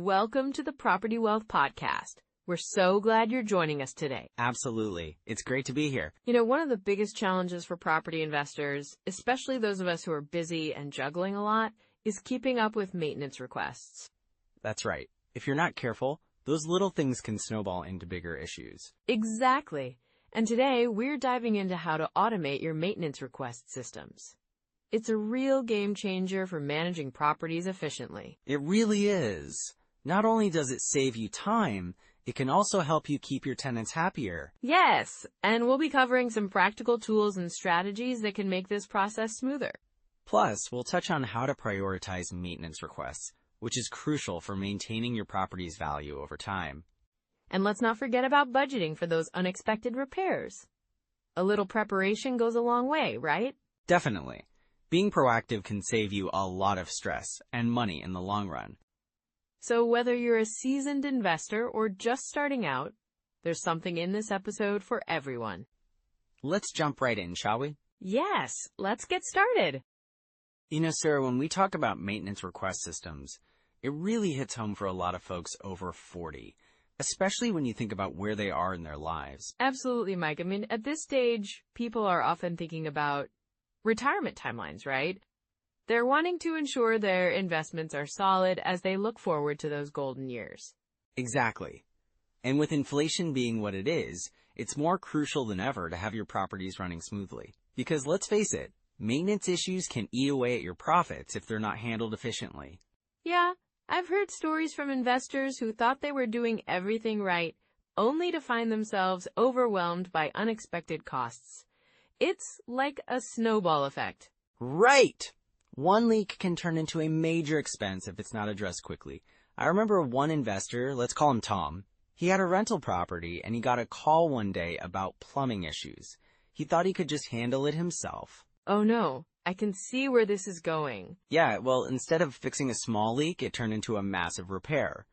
welcome to the Property Wealth Podcast. We're so glad you're joining us today. Absolutely. It's great to be here. One of the biggest challenges for property investors, especially those of us who are busy and juggling a lot, is keeping up with maintenance requests. That's right. If you're not careful, those little things can snowball into bigger issues. Exactly. And today, we're diving into how to automate your maintenance request systems. It's a real game changer for managing properties efficiently. It really is. Not only does it save you time, it can also help you keep your tenants happier. Yes, and we'll be covering some practical tools and strategies that can make this process smoother. Plus, we'll touch on how to prioritize maintenance requests, which is crucial for maintaining your property's value over time. And let's not forget about budgeting for those unexpected repairs. A little preparation goes a long way, right? Definitely. Being proactive can save you a lot of stress and money in the long run. So whether you're a seasoned investor or just starting out, there's something in this episode for everyone. Let's jump right in, shall we? Yes, let's get started. Sarah, when we talk about maintenance request systems, it really hits home for a lot of folks over 40, especially when you think about where they are in their lives. Absolutely, Mike. At this stage, people are often thinking about retirement timelines, right? They're wanting to ensure their investments are solid as they look forward to those golden years. Exactly. And with inflation being what it is, it's more crucial than ever to have your properties running smoothly. Because let's face it, maintenance issues can eat away at your profits if they're not handled efficiently. Yeah, I've heard stories from investors who thought they were doing everything right, only to find themselves overwhelmed by unexpected costs. It's like a snowball effect. Right! One leak can turn into a major expense if it's not addressed quickly. I remember one investor, let's call him Tom. He had a rental property and he got a call one day about plumbing issues. He thought he could just handle it himself. Oh no, I can see where this is going. Yeah, well, instead of fixing a small leak, it turned into a massive repair.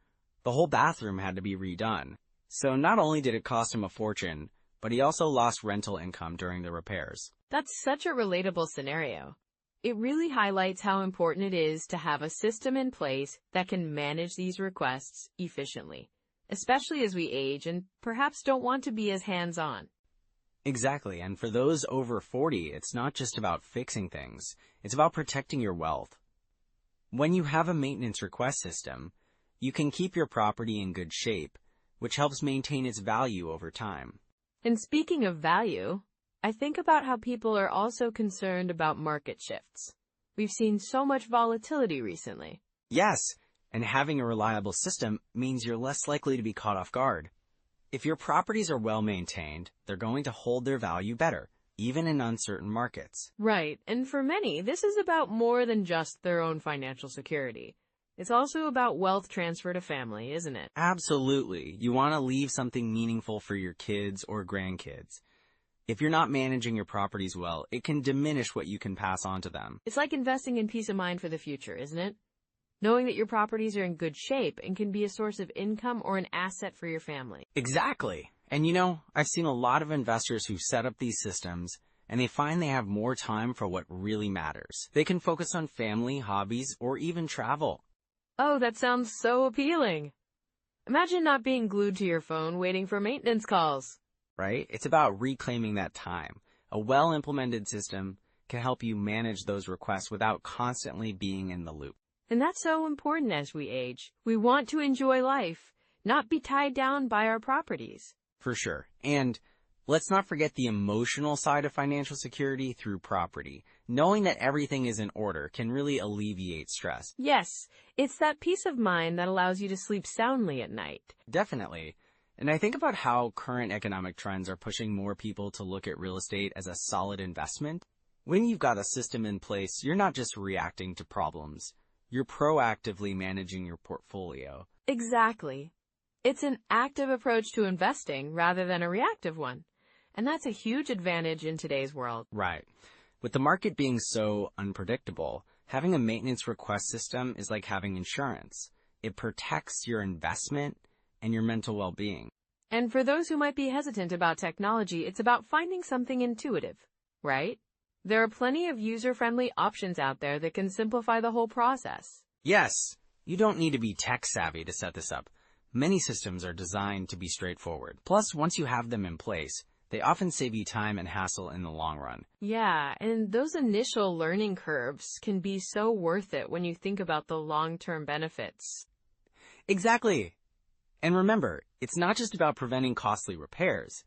The whole bathroom had to be redone. So not only did it cost him a fortune, but he also lost rental income during the repairs. That's such a relatable scenario. It really highlights how important it is to have a system in place that can manage these requests efficiently, especially as we age and perhaps don't want to be as hands-on. Exactly, and for those over 40, it's not just about fixing things, it's about protecting your wealth. When you have a maintenance request system, you can keep your property in good shape, which helps maintain its value over time. And speaking of value, I think about how people are also concerned about market shifts. We've seen so much volatility recently. Yes, and having a reliable system means you're less likely to be caught off guard. If your properties are well maintained, they're going to hold their value better, even in uncertain markets. Right, and for many, this is about more than just their own financial security. It's also about wealth transfer to family, isn't it? Absolutely. You want to leave something meaningful for your kids or grandkids. If you're not managing your properties well, it can diminish what you can pass on to them. It's like investing in peace of mind for the future, isn't it? Knowing that your properties are in good shape and can be a source of income or an asset for your family. Exactly. And I've seen a lot of investors who set up these systems and they find they have more time for what really matters. They can focus on family, hobbies, or even travel. Oh, that sounds so appealing. Imagine not being glued to your phone waiting for maintenance calls. Right? It's about reclaiming that time. A well-implemented system can help you manage those requests without constantly being in the loop. And that's so important as we age. We want to enjoy life, not be tied down by our properties. For sure. And let's not forget the emotional side of financial security through property. Knowing that everything is in order can really alleviate stress. Yes, it's that peace of mind that allows you to sleep soundly at night. Definitely. And I think about how current economic trends are pushing more people to look at real estate as a solid investment. When you've got a system in place, you're not just reacting to problems. You're proactively managing your portfolio. Exactly. It's an active approach to investing rather than a reactive one. And that's a huge advantage in today's world. Right. With the market being so unpredictable, having a maintenance request system is like having insurance. It protects your investment and your mental well-being. And for those who might be hesitant about technology, it's about finding something intuitive, right? There are plenty of user-friendly options out there that can simplify the whole process. Yes, You don't need to be tech savvy to set this up. Many systems are designed to be straightforward. Plus, once you have them in place, they often save you time and hassle in the long run. Yeah, and those initial learning curves can be so worth it when you think about the long-term benefits. Exactly. And remember, it's not just about preventing costly repairs.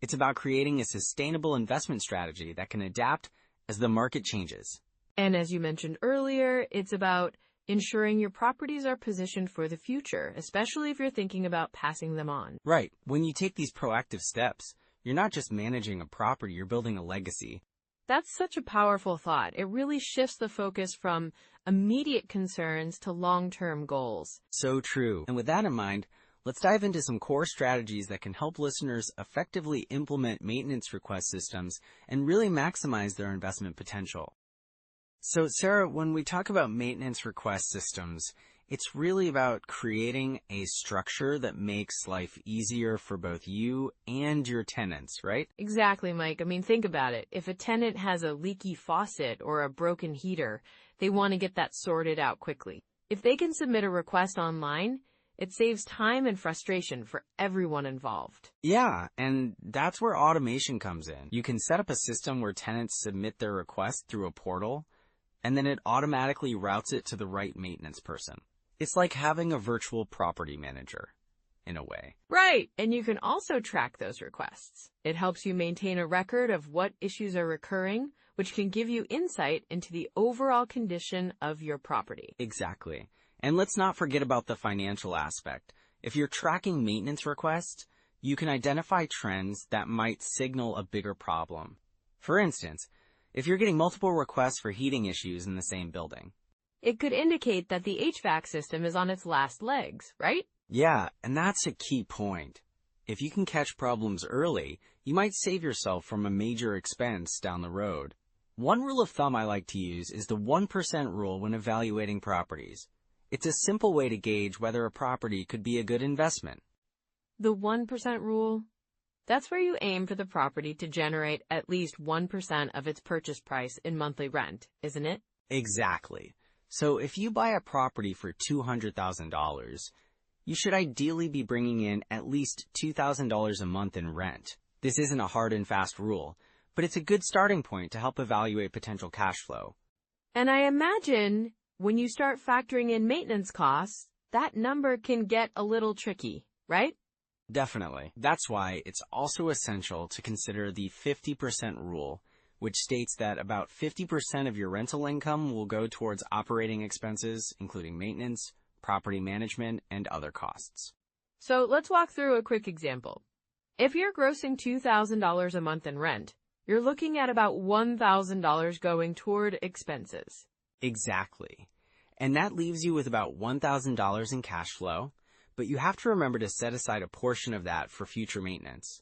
It's about creating a sustainable investment strategy that can adapt as the market changes. And as you mentioned earlier, it's about ensuring your properties are positioned for the future, especially if you're thinking about passing them on. Right. When you take these proactive steps, you're not just managing a property, you're building a legacy. That's such a powerful thought. It really shifts the focus from immediate concerns to long-term goals. So true. And with that in mind, let's dive into some core strategies that can help listeners effectively implement maintenance request systems and really maximize their investment potential. So, Sarah, when we talk about maintenance request systems, it's really about creating a structure that makes life easier for both you and your tenants, right? Exactly, Mike. I mean, think about it. If a tenant has a leaky faucet or a broken heater, they want to get that sorted out quickly. If they can submit a request online, it saves time and frustration for everyone involved. Yeah, and that's where automation comes in. You can set up a system where tenants submit their request through a portal, and then it automatically routes it to the right maintenance person. It's like having a virtual property manager, in a way. Right, and you can also track those requests. It helps you maintain a record of what issues are recurring, which can give you insight into the overall condition of your property. Exactly. And let's not forget about the financial aspect. If you're tracking maintenance requests, you can identify trends that might signal a bigger problem. For instance, if you're getting multiple requests for heating issues in the same building, it could indicate that the HVAC system is on its last legs, right? Yeah, and that's a key point. If you can catch problems early, you might save yourself from a major expense down the road. One rule of thumb I like to use is the 1% rule when evaluating properties. It's a simple way to gauge whether a property could be a good investment. The 1% rule? That's where you aim for the property to generate at least 1% of its purchase price in monthly rent, isn't it? Exactly. So if you buy a property for $200,000, you should ideally be bringing in at least $2,000 a month in rent. This isn't a hard and fast rule, but it's a good starting point to help evaluate potential cash flow. And I imagine when you start factoring in maintenance costs, that number can get a little tricky, right? Definitely. That's why it's also essential to consider the 50% rule, which states that about 50% of your rental income will go towards operating expenses, including maintenance, property management, and other costs. So let's walk through a quick example. If you're grossing $2,000 a month in rent, you're looking at about $1,000 going toward expenses. Exactly. And that leaves you with about $1,000 in cash flow, but you have to remember to set aside a portion of that for future maintenance.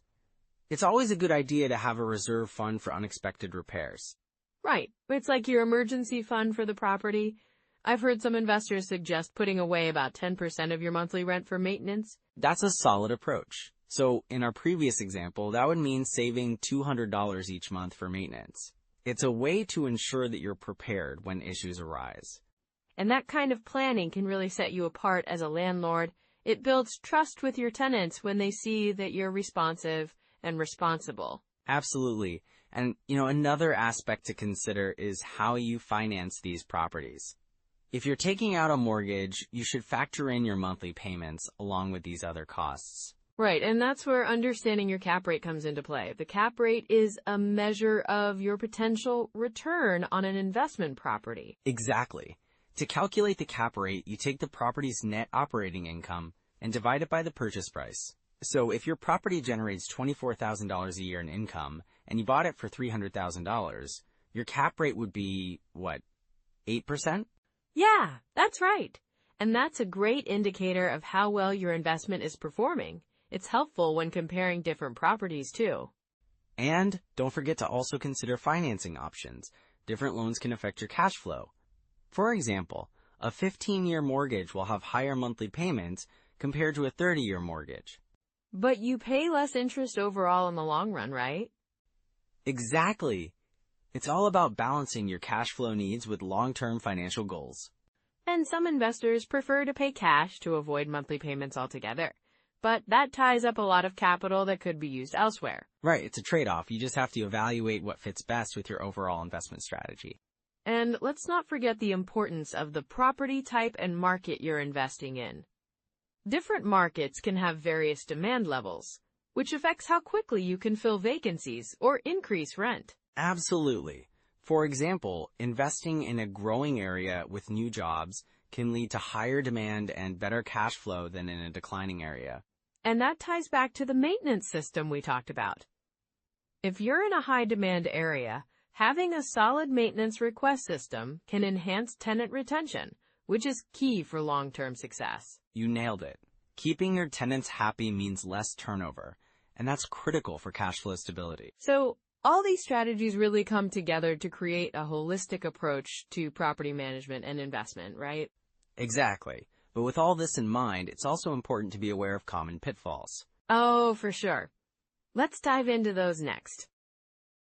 It's always a good idea to have a reserve fund for unexpected repairs. Right. It's like your emergency fund for the property. I've heard some investors suggest putting away about 10% of your monthly rent for maintenance. That's a solid approach. So in our previous example, that would mean saving $200 each month for maintenance. It's a way to ensure that you're prepared when issues arise. And that kind of planning can really set you apart as a landlord. It builds trust with your tenants when they see that you're responsive and responsible. Absolutely. And, another aspect to consider is how you finance these properties. If you're taking out a mortgage, you should factor in your monthly payments along with these other costs. Right, and that's where understanding your cap rate comes into play. The cap rate is a measure of your potential return on an investment property. Exactly. To calculate the cap rate, you take the property's net operating income and divide it by the purchase price. So if your property generates $24,000 a year in income and you bought it for $300,000, your cap rate would be, 8%? Yeah, that's right. And that's a great indicator of how well your investment is performing. It's helpful when comparing different properties, too. And don't forget to also consider financing options. Different loans can affect your cash flow. For example, a 15-year mortgage will have higher monthly payments compared to a 30-year mortgage. But you pay less interest overall in the long run, right? Exactly. It's all about balancing your cash flow needs with long-term financial goals. And some investors prefer to pay cash to avoid monthly payments altogether. But that ties up a lot of capital that could be used elsewhere. Right, it's a trade-off. You just have to evaluate what fits best with your overall investment strategy. And let's not forget the importance of the property type and market you're investing in. Different markets can have various demand levels, which affects how quickly you can fill vacancies or increase rent. Absolutely. For example, investing in a growing area with new jobs can lead to higher demand and better cash flow than in a declining area. And that ties back to the maintenance system we talked about. If you're in a high-demand area, having a solid maintenance request system can enhance tenant retention, which is key for long-term success. You nailed it. Keeping your tenants happy means less turnover, and that's critical for cash flow stability. So, all these strategies really come together to create a holistic approach to property management and investment, right? Exactly. But with all this in mind, it's also important to be aware of common pitfalls. Oh, for sure. Let's dive into those next.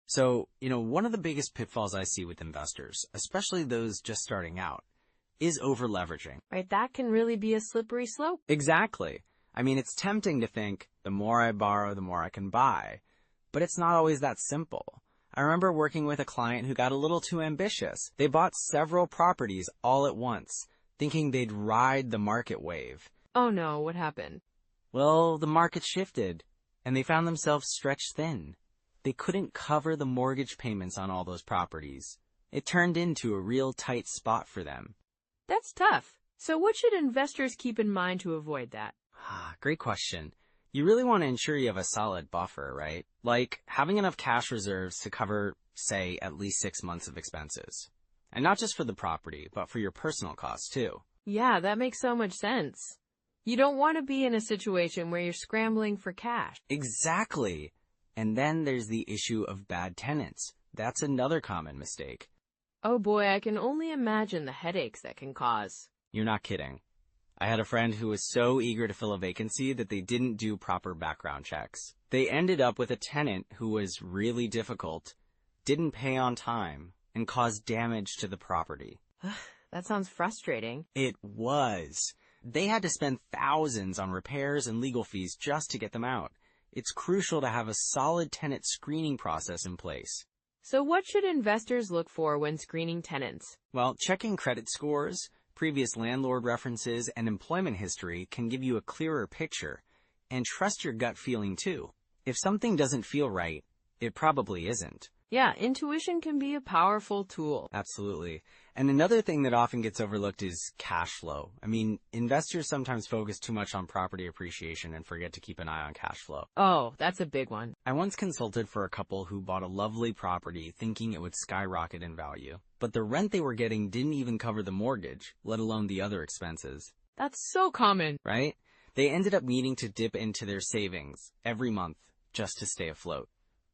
So, one of the biggest pitfalls I see with investors, especially those just starting out, is over-leveraging. Right, that can really be a slippery slope. Exactly. I mean, it's tempting to think, the more I borrow, the more I can buy. But it's not always that simple. I remember working with a client who got a little too ambitious. They bought several properties all at once, thinking they'd ride the market wave. Oh no, what happened? Well, the market shifted, and they found themselves stretched thin. They couldn't cover the mortgage payments on all those properties. It turned into a real tight spot for them. That's tough. So what should investors keep in mind to avoid that? Great question. You really want to ensure you have a solid buffer, right? Like having enough cash reserves to cover, say, at least 6 months of expenses. And not just for the property, but for your personal costs too. Yeah, that makes so much sense. You don't want to be in a situation where you're scrambling for cash. Exactly. And then there's the issue of bad tenants. That's another common mistake. Oh boy, I can only imagine the headaches that can cause. You're not kidding. I had a friend who was so eager to fill a vacancy that they didn't do proper background checks. They ended up with a tenant who was really difficult, didn't pay on time, and caused damage to the property. That sounds frustrating. It was. They had to spend thousands on repairs and legal fees just to get them out. It's crucial to have a solid tenant screening process in place. So what should investors look for when screening tenants? Well, checking credit scores, previous landlord references, and employment history can give you a clearer picture. And trust your gut feeling too. If something doesn't feel right, it probably isn't. Yeah, intuition can be a powerful tool. Absolutely. And another thing that often gets overlooked is cash flow. I mean, investors sometimes focus too much on property appreciation and forget to keep an eye on cash flow. Oh, that's a big one. I once consulted for a couple who bought a lovely property thinking it would skyrocket in value. But the rent they were getting didn't even cover the mortgage, let alone the other expenses. That's so common. Right? They ended up needing to dip into their savings every month just to stay afloat.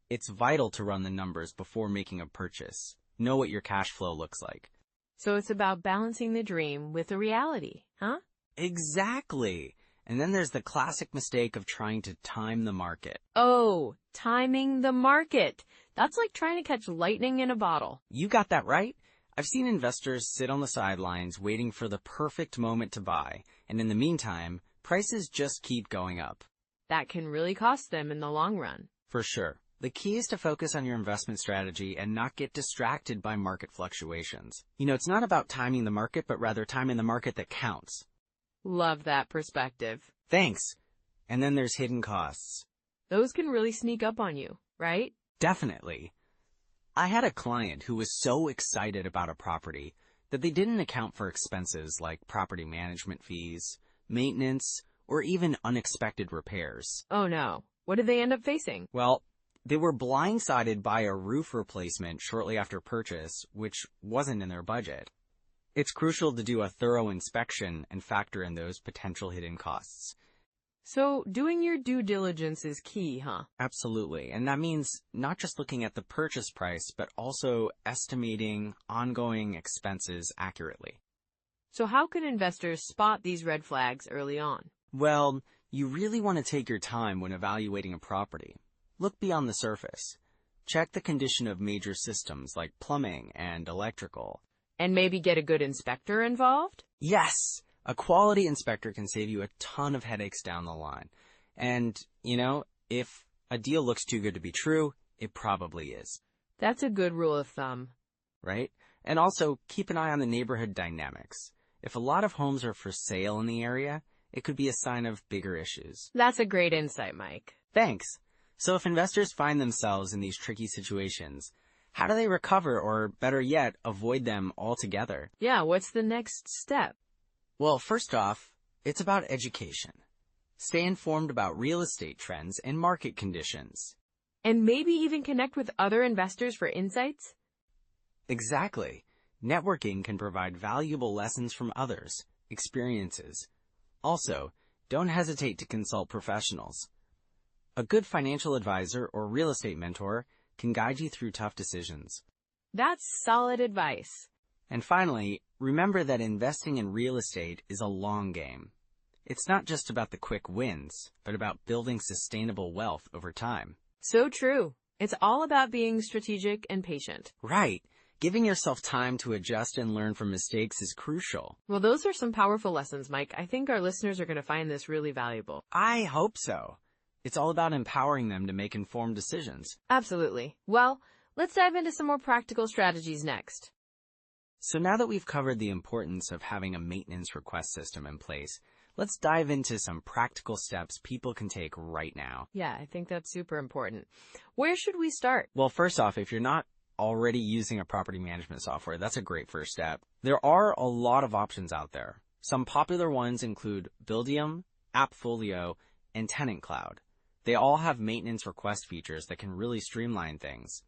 It's vital to run the numbers before making a purchase. Know what your cash flow looks like. So it's about balancing the dream with the reality, huh? Exactly. And then there's the classic mistake of trying to time the market. Oh, timing the market. That's like trying to catch lightning in a bottle. You got that right. I've seen investors sit on the sidelines waiting for the perfect moment to buy. And in the meantime, prices just keep going up. That can really cost them in the long run. For sure. The key is to focus on your investment strategy and not get distracted by market fluctuations. It's not about timing the market, but rather timing the market that counts. Love that perspective. Thanks. And then there's hidden costs. Those can really sneak up on you, right? Definitely. I had a client who was so excited about a property that they didn't account for expenses like property management fees, maintenance, or even unexpected repairs. Oh no. What did they end up facing? Well, they were blindsided by a roof replacement shortly after purchase, which wasn't in their budget. It's crucial to do a thorough inspection and factor in those potential hidden costs. So, doing your due diligence is key, huh? Absolutely. And that means not just looking at the purchase price, but also estimating ongoing expenses accurately. So how can investors spot these red flags early on? Well, you really want to take your time when evaluating a property. Look beyond the surface. Check the condition of major systems like plumbing and electrical. And maybe get a good inspector involved? Yes! A quality inspector can save you a ton of headaches down the line. And, if a deal looks too good to be true, it probably is. That's a good rule of thumb. Right? And also, keep an eye on the neighborhood dynamics. If a lot of homes are for sale in the area, it could be a sign of bigger issues. That's a great insight, Mike. Thanks. So if investors find themselves in these tricky situations, how do they recover or, better yet, avoid them altogether? Yeah, what's the next step? Well, first off, it's about education. Stay informed about real estate trends and market conditions. And maybe even connect with other investors for insights? Exactly. Networking can provide valuable lessons from others, experiences. Also, don't hesitate to consult professionals. A good financial advisor or real estate mentor can guide you through tough decisions. That's solid advice. And finally, remember that investing in real estate is a long game. It's not just about the quick wins, but about building sustainable wealth over time. So true. It's all about being strategic and patient. Right. Giving yourself time to adjust and learn from mistakes is crucial. Well, those are some powerful lessons, Mike. I think our listeners are going to find this really valuable. I hope so. It's all about empowering them to make informed decisions. Absolutely. Well, let's dive into some more practical strategies next. So now that we've covered the importance of having a maintenance request system in place, let's dive into some practical steps people can take right now. Yeah, I think that's super important. Where should we start? Well, first off, if you're not already using a property management software, that's a great first step. There are a lot of options out there. Some popular ones include Buildium, AppFolio, and Tenant Cloud. They all have maintenance request features that can really streamline things.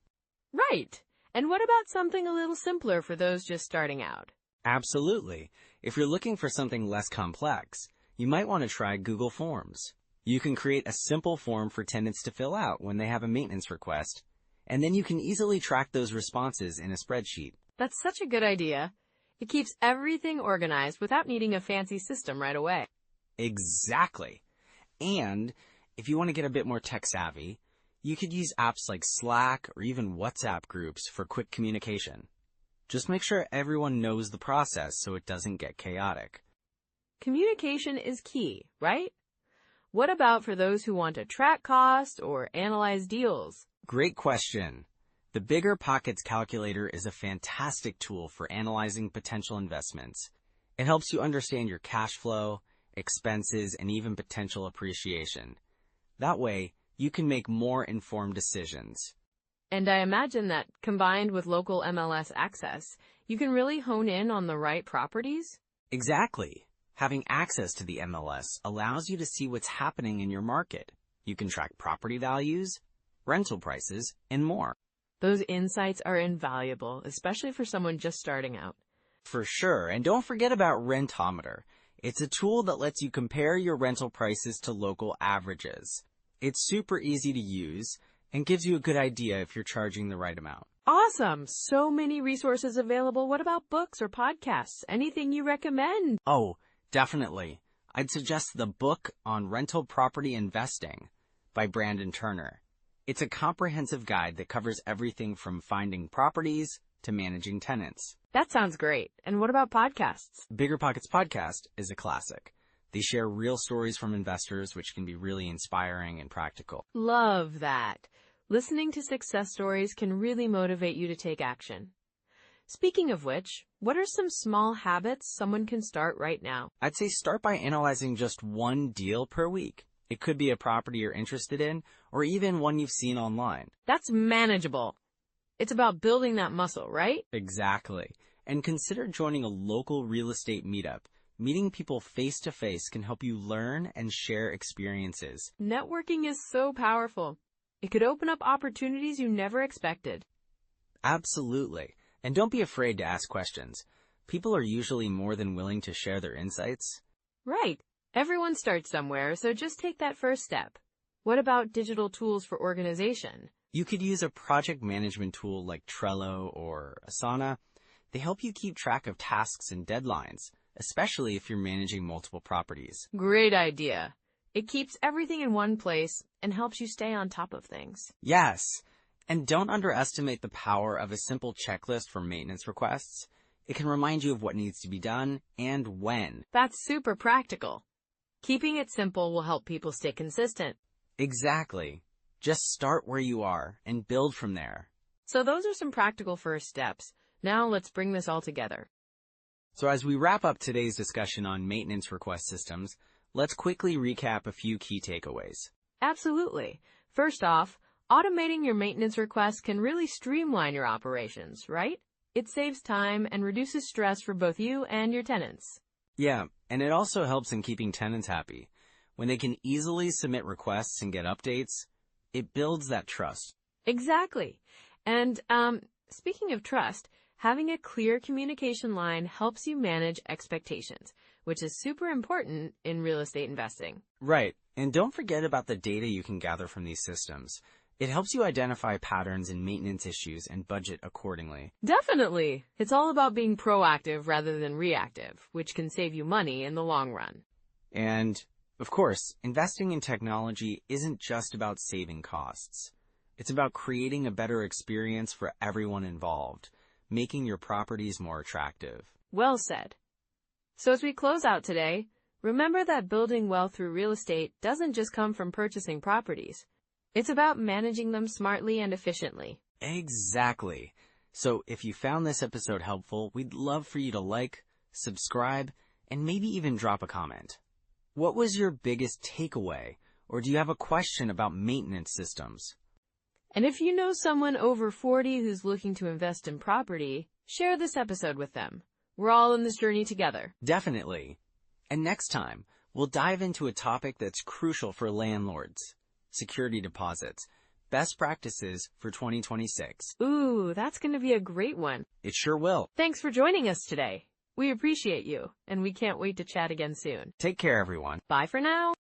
Right. And what about something a little simpler for those just starting out? Absolutely. If you're looking for something less complex, you might want to try Google Forms. You can create a simple form for tenants to fill out when they have a maintenance request, and then you can easily track those responses in a spreadsheet. That's such a good idea. It keeps everything organized without needing a fancy system right away. Exactly. And if you want to get a bit more tech savvy, you could use apps like Slack or even WhatsApp groups for quick communication. Just make sure everyone knows the process so it doesn't get chaotic. Communication is key, right? What about for those who want to track cost or analyze deals? Great question. The Bigger Pockets Calculator is a fantastic tool for analyzing potential investments. It helps you understand your cash flow, expenses, and even potential appreciation. That way, you can make more informed decisions. And I imagine that combined with local MLS access, you can really hone in on the right properties? Exactly. Having access to the MLS allows you to see what's happening in your market. You can track property values, rental prices, and more. Those insights are invaluable, especially for someone just starting out. For sure. And don't forget about Rentometer. It's a tool that lets you compare your rental prices to local averages. It's super easy to use and gives you a good idea if you're charging the right amount. Awesome! So many resources available. What about books or podcasts? Anything you recommend? Oh, definitely. I'd suggest the book on rental property investing by Brandon Turner. It's a comprehensive guide that covers everything from finding properties to managing tenants. That sounds great. And what about podcasts? Bigger Pockets Podcast is a classic. They share real stories from investors, which can be really inspiring and practical. Love that. Listening to success stories can really motivate you to take action. Speaking of which, what are some small habits someone can start right now? I'd say start by analyzing just one deal per week. It could be a property you're interested in, or even one you've seen online. That's manageable. It's about building that muscle, right? Exactly. And consider joining a local real estate meetup. Meeting people face-to-face can help you learn and share experiences. Networking is so powerful. It could open up opportunities you never expected. Absolutely. And don't be afraid to ask questions. People are usually more than willing to share their insights. Right. Everyone starts somewhere, so just take that first step. What about digital tools for organization? You could use a project management tool like Trello or Asana. They help you keep track of tasks and deadlines, especially if you're managing multiple properties. Great idea. It keeps everything in one place and helps you stay on top of things. Yes. And don't underestimate the power of a simple checklist for maintenance requests. It can remind you of what needs to be done and when. That's super practical. Keeping it simple will help people stay consistent. Exactly. Just start where you are and build from there. So those are some practical first steps. Now let's bring this all together. So as we wrap up today's discussion on maintenance request systems, let's quickly recap a few key takeaways. Absolutely. First off, automating your maintenance requests can really streamline your operations, right? It saves time and reduces stress for both you and your tenants. Yeah, and it also helps in keeping tenants happy. When they can easily submit requests and get updates, it builds that trust. Exactly. And speaking of trust, having a clear communication line helps you manage expectations, which is super important in real estate investing. Right, and don't forget about the data you can gather from these systems. It helps you identify patterns in maintenance issues and budget accordingly. Definitely. It's all about being proactive rather than reactive, which can save you money in the long run. And, of course, investing in technology isn't just about saving costs. It's about creating a better experience for everyone involved, making your properties more attractive. Well said. So as we close out today, remember that building wealth through real estate doesn't just come from purchasing properties. It's about managing them smartly and efficiently. Exactly. So if you found this episode helpful, we'd love for you to like, subscribe, and maybe even drop a comment. What was your biggest takeaway? Or do you have a question about maintenance systems? And if you know someone over 40 who's looking to invest in property, share this episode with them. We're all in this journey together. Definitely. And next time, we'll dive into a topic that's crucial for landlords: security deposits, best practices for 2026. Ooh, that's going to be a great one. It sure will. Thanks for joining us today. We appreciate you, and we can't wait to chat again soon. Take care, everyone. Bye for now.